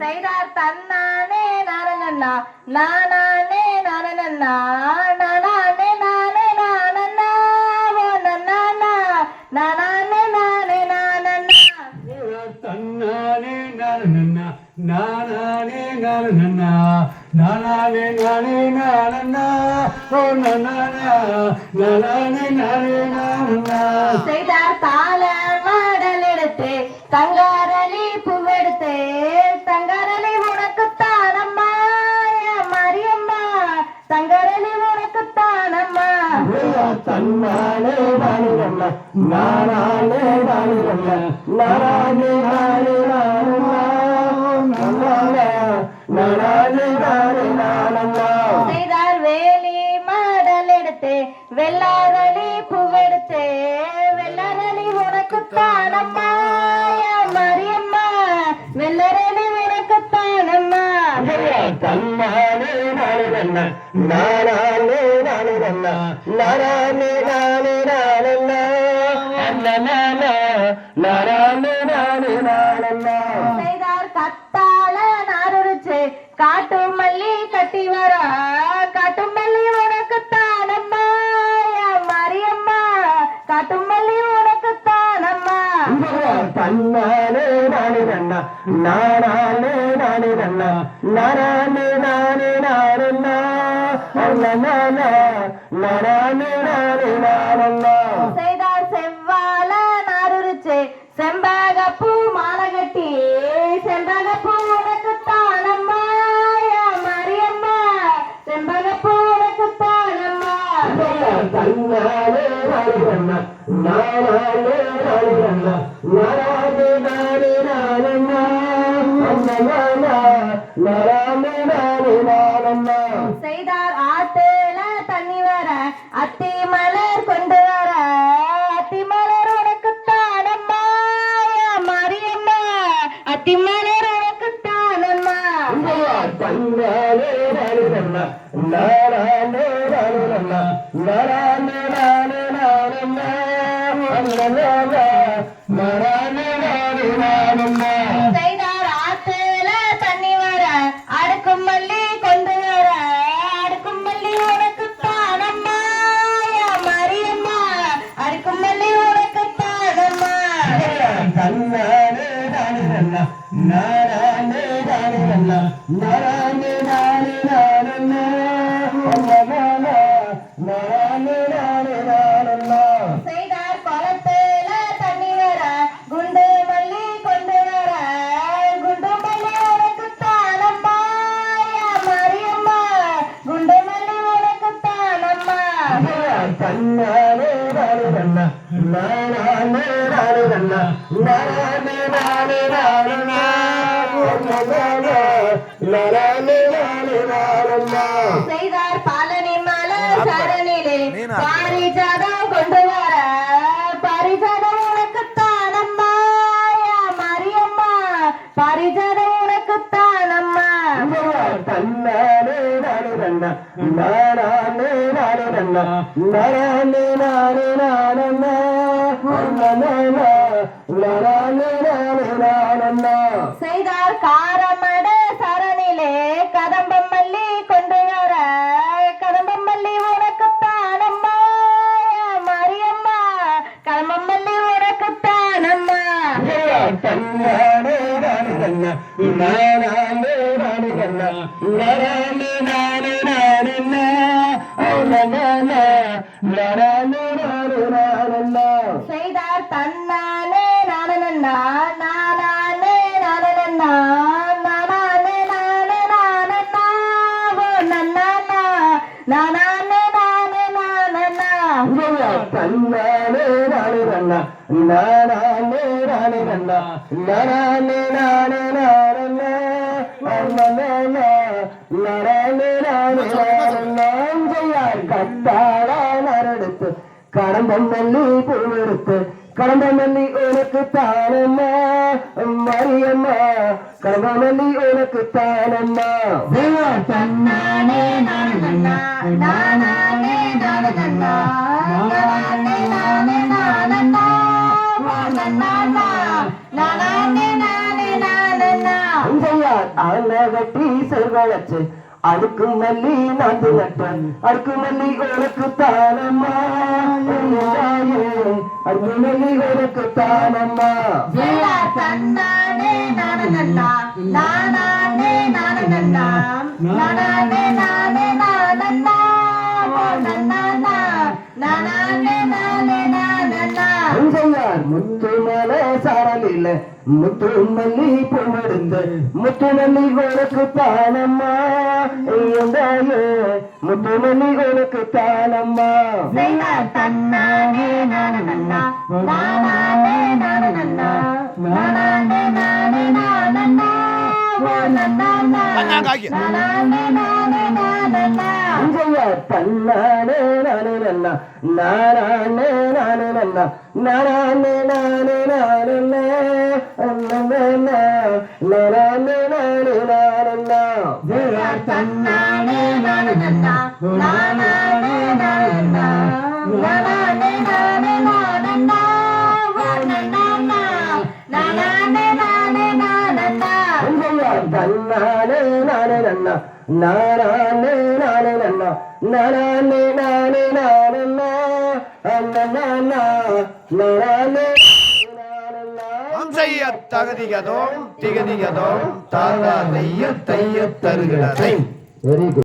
செய்தார் தன்னானே நானண்ணா நானே நானண்ணா நானே நானே நானண்ணா ஓ நன்னா நானே நானே நானண்ணா தன்னானே நானண்ணா நானே நானண்ணா நானே நானே நானண்ணா ஓ நன்னா நானே நானே நானண்ணா செய்தார் தாள மாடல் எடுத்து தங்காரலி பூவெடுத்து தங்காரலி உனக்குத்தானம்மா மரியம்மா தங்காரலி உனக்குத்தானம்மா தன்னானே நானண்ணா நானே நானண்ணா நானே நானே நானண்ணா நானே நானே நானண்ணா செய்தார் வேலி மாடல் எடுத்து வெள்ளாரளி பூவெடுத்து வெள்ளாரளி உனக்குத்தானம்மா மரியம்மா வெள்ளரளி உனக்குத்தானம்மா தன்னானே நானண்ணா நானே நானண்ணா நானே நானே நானண்ணா நானே நானே நானண்ணா செய்தார் கத்தாழ நாருரிச்சு காட்டு மல்லி கட்டி வர காட்டு மல்லி உனக்குத்தானம்மா மரியம்மா காட்டு மல்லி உனக்குத்தானம்மா தன்னானே நானண்ணா நானே நானண்ணா நானே நானே நானண்ணா நானே நானே நானண்ணா செய்தார் செவ்வாழ நாருரிச்சு செம்பகப்பூ மாலை கட்டி செம்பகப்பூ உனக்குத்தானம்மா மரியம்மா செம்பகப்பூ உனக்குத்தானம்மா தன்னானே நானண்ணா நானே நானண்ணா நானே நானே நானண்ணா நானே நானே நானண்ணா செய்தார் ஆத்துல தண்ணி வர அத்தி மலர் கொண்டு வர அத்தி மலர் உனக்குத்தானம்மா மரியம்மா அத்தி மலர் உனக்குத்தானம்மா தன்னானே நானண்ணா நானே நானண்ணா நானே நானே நானண்ணா நானே நானே நானண்ணா செய்தார் ஆத்துல தண்ணி வர அடுக்கும் மல்லி கொண்டு வர அடுக்கும் மல்லி உனக்குத்தானம்மா மரியம்மா அடுக்கும் மல்லி உனக்குத்தானம்மா தன்னானே நானண்ணா நானே நானண்ணா நானே நானே நானண்ணா நானே நானே நானண்ணா செய்தார் குளத்துல தண்ணி வர குண்டு மல்லி கொண்டு வர குண்டு மல்லி உனக்குத்தானம்மா மரியம்மா குண்டு மல்லி உனக்குத்தானம்மா தன்னானே நானண்ணா நானே நானண்ணா நானே நானே நானண்ணா நானே நானே நானண்ணா செய்தார் பாலனி மலை சரணிலே பாரிஜாதம் கொண்டு வர பாரிஜாதம் உனக்குத்தானம்மா மரியம்மா பாரிஜாதம் உனக்குத்தானம்மா தன்னானே நானண்ணா நானே நானண்ணா நானே நானே நானண்ணா நானே நானே நானண்ணா செய்தார் காரமட சரணிலே கதம்பம் மல்லி கொண்டு வர கதம்பம் மல்லி உனக்குத்தானம்மா மரியம்மா கதம்பம் மல்லி உனக்குத்தானம்மா தன்னானே நானண்ணா நானே நானண்ணா நானே நானே நானண்ணா நானே நானே நானண்ணா செய்தார் தன்னானே நானண்ணா நானே நானண்ணா நானே நானே நானண்ணா ஓ நன்னா நானே நானே நானண்ணா தன்னானே நானண்ணா நானே நானண்ணா நானே நானே நானண்ணா நானே நானே நானண்ணா கத்தாழ நரடுத்து கடம்பம் மல்லி பூவெடுத்து கடம்பம் மல்லி உனக்கு தானம்மா மரியம்மா கடம்பம் மல்லி உனக்கு தானம்மா தன்னானே நானண்ணா நானே நானண்ணா நானே நானே நானண்ணா ஓ நன்னா நானே நானே நானண்ணா அஞ்சையார் ஆலகட்டி செல்வளச்சு அடுக்கு மல்லி நாட்டு நட்டன் அடுக்கு மல்லி உனக்கு தானம்மா அடுக்கு மல்லி உனக்கு தானம்மா செய்தார் தன்னானே நானண்ணா நானே நானண்ணா நானே நானே நானண்ணா நானே நானே நானண்ணா அஞ்சையார் முத்து மலை சாரலில முத்து மல்லி பொண்ணெடுத்து முத்து மல்லி உனக்கு தானம்மா முத்து மல்லி உனக்கு தானம்மா செய்தார் தன்னானே நானண்ணா நானே நானண்ணா நானே நானே நானண்ணா அஞ்சையார் தன்னானே நானே நன்னா நானே நானே நன்னா நானே நானே நானே நானே நானே நானே தன்னானே நானண்ணா நானே நானண்ணா நானே நானே நானண்ணா நானே நானே நானண்ணா தன்னானே நானே நன்னா நானே நானே நன்னா நானே நானே நானே அம்சைய தகதிகதோம் திகதிகதோம் தாகா தைய தைய தருகிறதை வெரி குட்.